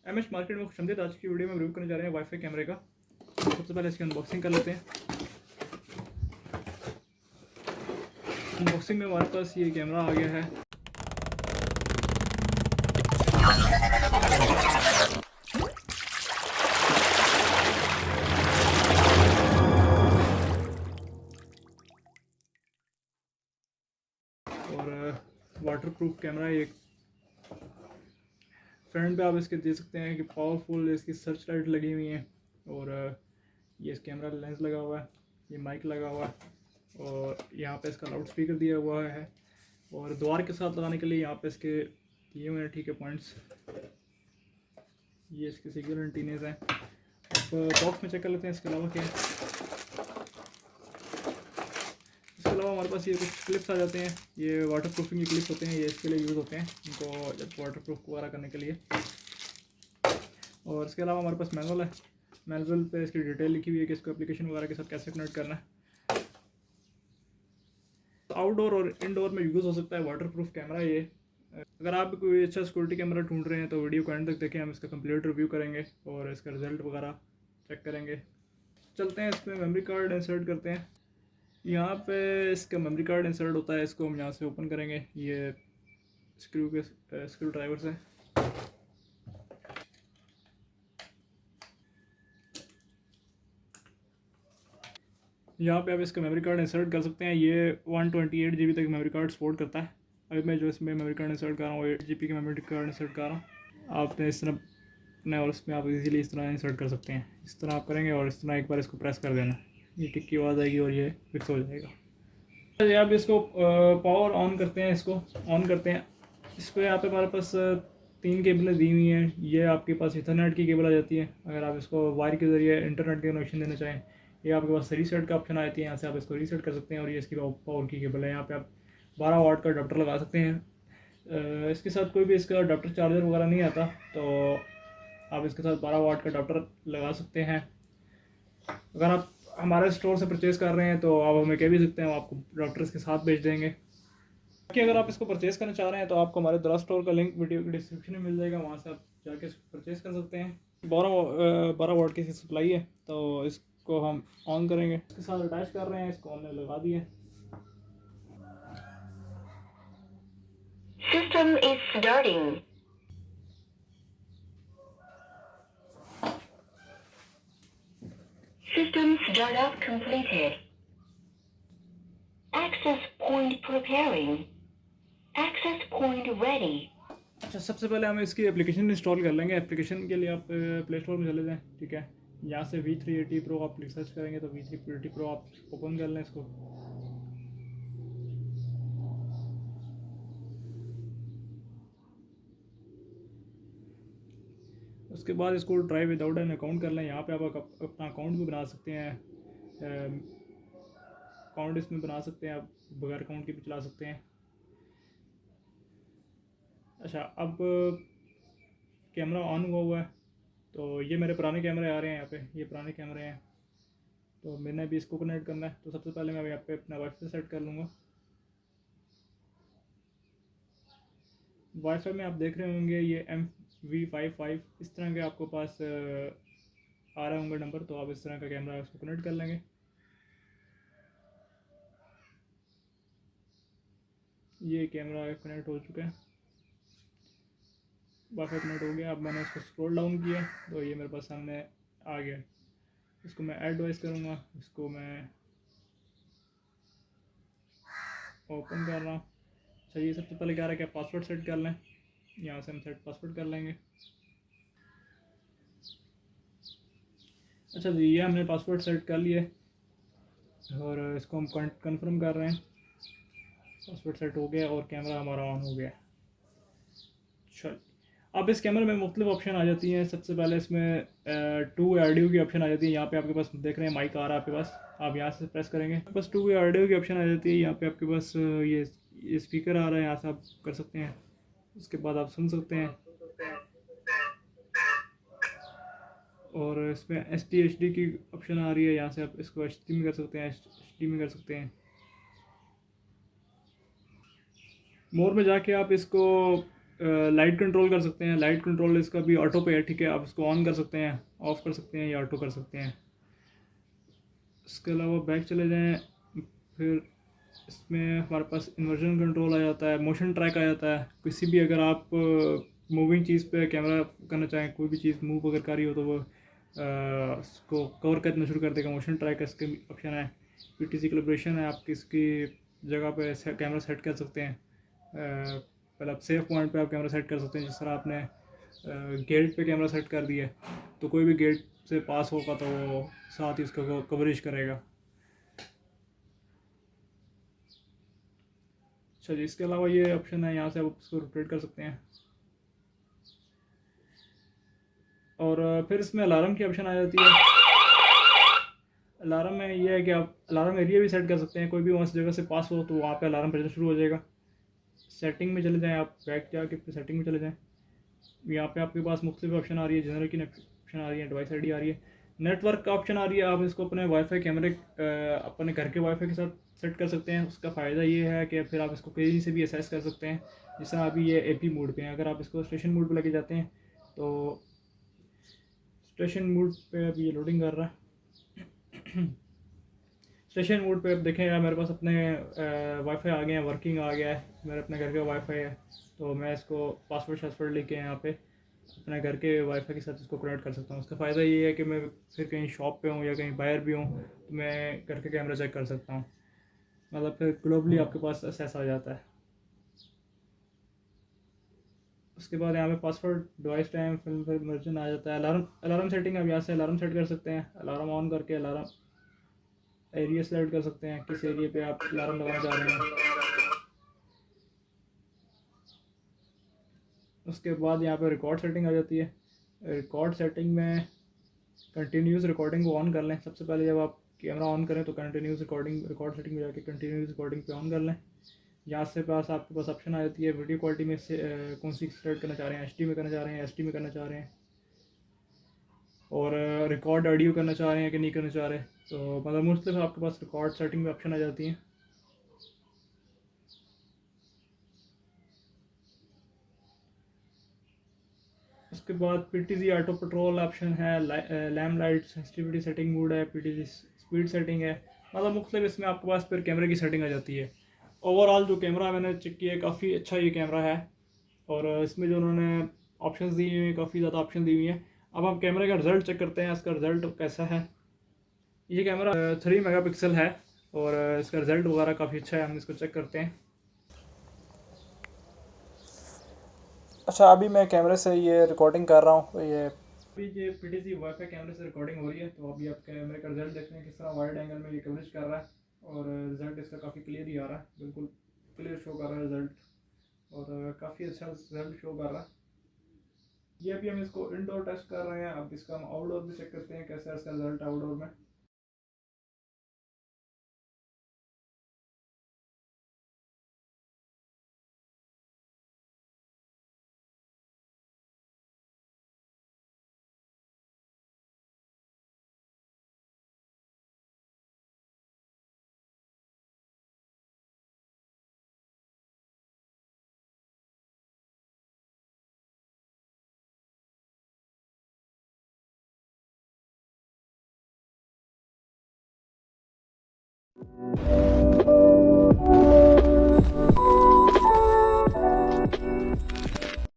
MH market में खुशामदीद। आज की वीडियो में रिव्यू करने जा रहे हैं वाईफाई कैमरे का। सबसे पहले इसकी अनबॉक्सिंग कर लेते हैं। अनबॉक्सिंग में हमारे पास ये कैमरा आ गया है। और वाटरप्रूफ कैमरा है। फ्रंट पे आप इसके देख सकते हैं कि पावरफुल इसकी सर्च लाइट लगी हुई है। और ये इस कैमरा लेंस लगा हुआ है, ये माइक लगा हुआ है और यहाँ पे इसका लाउड स्पीकर दिया हुआ है। और द्वार के साथ लगाने के लिए यहाँ पे इसके दिए हुए हैं ठीक है पॉइंट्स। ये इसके सिग्नल एंटीनेज हैं। अब बॉक्स में चेक कर लेते हैं इसके अलावा क्या है। इसके अलावा हमारे पास ये कुछ क्लिप्स आ जाते हैं। ये वाटर प्रूफिंग के क्लिप्स होते हैं, ये इसके लिए यूज़ होते हैं इनको जब वाटर प्रूफ वगैरह करने के लिए। और इसके अलावा हमारे पास मैनुअल है। मैनुअल पे इसकी डिटेल लिखी हुई है कि इसको एप्लीकेशन वगैरह के साथ कैसे कनेक्ट करना है। आउटडोर और इनडोर में यूज़ हो सकता है वाटरप्रूफ कैमरा ये। अगर आप कोई अच्छा सिक्योरिटी कैमरा ढूंढ रहे हैं तो वीडियो को एंड तक देखें, हम इसका कंप्लीट रिव्यू करेंगे और इसका रिजल्ट वगैरह चेक करेंगे। चलते हैं इसमें मेमोरी कार्ड इंसर्ट करते हैं। यहाँ पे इसका मेमोरी कार्ड इंसर्ट होता है, इसको हम यहाँ से ओपन करेंगे। ये स्क्रू ड्राइवर से यहाँ पे आप इसका मेमोरी कार्ड इंसर्ट कर सकते हैं। ये 128 GB तक मेमोरी कार्ड सपोर्ट करता है। अभी मैं जो इसमें मेमोरी कार्ड इंसर्ट कर रहा हूँ 8 GB का मेमोरी कार्ड इंसर्ट कर रहा हूँ। आपने इस तरह अपने और इसमें आप इजीली इस तरह इंसर्ट कर सकते हैं। इस तरह आप करेंगे और इस तरह एक बार इसको प्रेस कर देना, ये टिक की आवाज़ आएगी और ये फिक्स हो जाएगा। ये आप इसको पावर ऑन करते हैं, इसको ऑन करते हैं। इस पर यहाँ पे हमारे पास 3 केबलें दी हुई हैं। ये आपके पास इथरनेट की केबल आ जाती है। अगर आप इसको वायर के ज़रिए इंटरनेट के कनेक्शन देना चाहें, ये आपके पास रीसेट का ऑप्शन आ जाती है, यहाँ से आप इसको रीसेट कर सकते हैं। और ये इसकी पावर की केबल है। यहाँ पे आप 12 वाट का अडाप्टर लगा सकते हैं। इसके साथ कोई भी इसका अडाप्टर चार्जर वगैरह नहीं आता, तो आप इसके साथ 12 वाट का अडाप्टर लगा सकते हैं। अगर आप हमारे स्टोर से परचेज़ कर रहे हैं तो आप हमें कह भी सकते हैं, हम आपको अडाप्टर इसके साथ भेज देंगे। बाकी अगर आप इसको परचेज़ करना चाह रहे हैं तो आपको हमारे दरा स्टोर का लिंक वीडियो के डिस्क्रिप्शन में मिल जाएगा, वहाँ से आप जाके परचेज़ कर सकते हैं। 12 वाट की सप्लाई है, तो इसको हम ऑन करेंगे। इसके साथ अटैच कर रहे हैं, इसको हमने लगा दिया। System is starting. System startup completed. Access point preparing. Access point ready. अच्छा, सबसे पहले हम इसकी एप्लीकेशन इंस्टॉल कर लेंगे। एप्लीकेशन के लिए आप प्ले स्टोर में चले जाएँ, ठीक है। यहाँ से V380 Pro आप सर्च करेंगे तो V380 Pro आप ओपन कर लें इसको। उसके बाद इसको ड्राइव विदाउट एन अकाउंट कर लें। यहाँ पे आप अपना अकाउंट भी बना सकते हैं। अकाउंट इसमें बना सकते हैं, आप बगैर अकाउंट के भी चला सकते हैं। अच्छा, अब कैमरा ऑन हुआ है, तो ये मेरे पुराने कैमरे आ रहे हैं। यहाँ पे ये पुराने कैमरे हैं, तो मैंने भी इसको कनेक्ट करना है। तो सबसे पहले मैं यहाँ पे अपना वाईफाई सेट कर लूँगा। वाईफाई में आप देख रहे होंगे ये MV55 इस तरह के आपको पास आ रहे होंगे नंबर, तो आप इस तरह का कैमरा इसको कनेक्ट कर लेंगे। ये कैमरा कनेक्ट हो चुका है, वाईफाई कनेक्ट हो गया। अब मैंने इसको स्क्रॉल डाउन किया तो ये मेरे पास सामने आ गया। इसको मैं ऐड वाइज करूँगा, इसको मैं ओपन कर रहा हूँ। अच्छा, ये सबसे पहले क्या रहा है कि पासवर्ड सेट कर लें। यहाँ से हम सेट पासवर्ड कर लेंगे। अच्छा जी, ये हमने पासवर्ड सेट कर लिया और इसको हम कन्फर्म कर रहे हैं। पासवर्ड सेट हो गया और कैमरा हमारा ऑन हो गया। चल, अब इस कैमरे में मुख्तलिफ ऑप्शन आ जाती हैं। सबसे पहले इसमें 2 ऑडियो की ऑप्शन आ जाती है। यहाँ पे आपके पास देख रहे हैं माइक आ रहा है आपके पास, आप यहाँ से प्रेस करेंगे बस 2 ऑडियो की ऑप्शन आ जाती है। यहाँ पे आपके पास ये स्पीकर आ रहा है, यहाँ से आप कर सकते हैं। उसके बाद आप सुन सकते हैं। और इसमें HD की ऑप्शन आ रही है, यहाँ से आप इसको HD में कर सकते हैं, HD में कर सकते हैं। मोर में जाके आप इसको लाइट कंट्रोल कर सकते हैं। लाइट कंट्रोल इसका भी ऑटो पे है, ठीक है। आप इसको ऑन कर सकते हैं, ऑफ़ कर सकते हैं या ऑटो कर सकते हैं। इसके अलावा बैक चले जाएं, फिर इसमें हमारे पास इन्वर्जन कंट्रोल आ जाता है, मोशन ट्रैक आ जाता है। किसी भी अगर आप मूविंग चीज़ पे कैमरा करना चाहें, कोई भी चीज़ मूव अगर कर रही हो तो वो उसको कवर करना शुरू कर देगा। मोशन ट्रैक का इसके ऑप्शन है। पीटीसी कैलिब्रेशन है, आप किसकी जगह पे कैमरा सेट कर सकते हैं। पहले आप सेफ पॉइंट पे आप कैमरा सेट कर सकते हैं। जिस तरह आपने गेट पे कैमरा सेट कर दिया तो कोई भी गेट से पास होगा तो वो साथ ही उसका कवरेज करेगा। अच्छा जी, इसके अलावा ये ऑप्शन है, यहाँ से आप उसको रोटेट कर सकते हैं। और फिर इसमें अलार्म की ऑप्शन आ जाती है। अलार्म में ये है कि आप अलार्म एरिया भी सेट कर सकते हैं। कोई भी उस जगह से पास हो तो वहाँ पे अलार्म बजना शुरू हो जाएगा। सेटिंग में चले जाएँ, आप बैक जाके फिर सेटिंग में चले जाएँ। यहाँ पे आपके पास मुख्तलिफ ऑप्शन आ रही है। जनरल की ऑप्शन आ रही है, डिवाइस आईडी आ रही है, नेटवर्क का ऑप्शन आ रही है। आप इसको अपने वाईफाई कैमरे अपने घर के वाईफाई के साथ सेट कर सकते हैं। उसका फ़ायदा ये है कि फिर आप इसको कहीं से भी एसेस कर सकते हैं। जिस तरह अभी ये एपी मोड पे है, अगर आप इसको स्टेशन मोड पे लेके जाते हैं तो स्टेशन मोड पे अभी ये लोडिंग कर रहा है। स्टेशन मोड पे अब देखें यार, मेरे पास अपने वाईफाई आ गए हैं, वर्किंग आ गया है, मेरे अपने घर का वाईफाई है। तो मैं इसको पासवर्ड शासवर्ड लेके यहाँ पे अपने घर के वाईफाई के साथ इसको कनेक्ट कर सकता हूँ। उसका फ़ायदा ये है कि मैं फिर कहीं शॉप पे हूँ या कहीं बाहर भी हूँ तो मैं घर के कैमरा चेक कर सकता हूँ। मतलब फिर ग्लोबली आपके पास एक्सेस आ जाता है। उसके बाद यहाँ पे पासवर्ड, डिवाइस टाइम, फिर वर्जन आ जाता है। अलार्म सेटिंग, आप यहाँ से अलार्म सेट कर सकते हैं। अलार्म ऑन करके अलार्म एरिया सेलेक्ट कर सकते हैं, किस एरिया पे आप अलार्म लगाना चाह रहे हैं। उसके बाद यहाँ पे रिकॉर्ड सेटिंग आ जाती है। रिकॉर्ड सेटिंग में कंटिन्यूस रिकॉर्डिंग को ऑन कर लें। सबसे पहले जब आप कैमरा ऑन करें तो कंटिन्यूस रिकॉर्ड सेटिंग में जाके कंटिन्यूस रिकॉर्डिंग पे ऑन कर लें। यहाँ से पास आपके पास ऑप्शन आ जाती है वीडियो क्वालिटी में से कौन सी सेलेक्ट करना चाह रहे हैं, HD में करना चाह रहे हैं, SD में करना चाह रहे हैं, और रिकॉर्ड ऑडियो करना चाह रहे हैं कि नहीं करना चाह रहे। तो मतलब मुख्तलिफ आपके पास रिकॉर्ड सेटिंग में ऑप्शन आ जाती हैं। उसके बाद PTZ ऑटो पेट्रोल ऑप्शन है, lamp light sensitivity setting mode है, PTZ स्पीड सेटिंग है। मतलब मुख्तलिफ इसमें आपके पास फिर कैमरे की सेटिंग आ जाती है। ओवरऑल जो कैमरा मैंने चेक किया है, काफ़ी अच्छा ये कैमरा है। और इसमें जो उन्होंने ऑप्शंस दिए हुए हैं, काफ़ी ज़्यादा ऑप्शन दी हुई हैं। अब हम कैमरे का रिज़ल्ट चेक करते हैं, इसका रिज़ल्ट कैसा है। ये कैमरा 3 मेगापिक्सल है और इसका रिज़ल्ट वगैरह काफ़ी अच्छा है। हम इसको चेक करते हैं। अच्छा, अभी मैं कैमरे से ये रिकॉर्डिंग कर रहा हूँ। ये अभी ये PTZ वाईफाई कैमरे से रिकॉर्डिंग हो रही है। तो अभी आप कैमरे का रिजल्ट देख रहे हैं किस तरह वाइड एंगल में ये कवरेज कर रहा है, और रिजल्ट इसका काफ़ी क्लियर ही आ रहा है, बिल्कुल क्लियर शो कर रहा है रिजल्ट, और काफ़ी अच्छा रिजल्ट शो कर रहा है। ये अभी हम इसको इंडोर टेस्ट कर रहे हैं। अब इसका हम आउटडोर भी चेक करते हैं कैसा है इसका रिजल्ट आउटडोर में।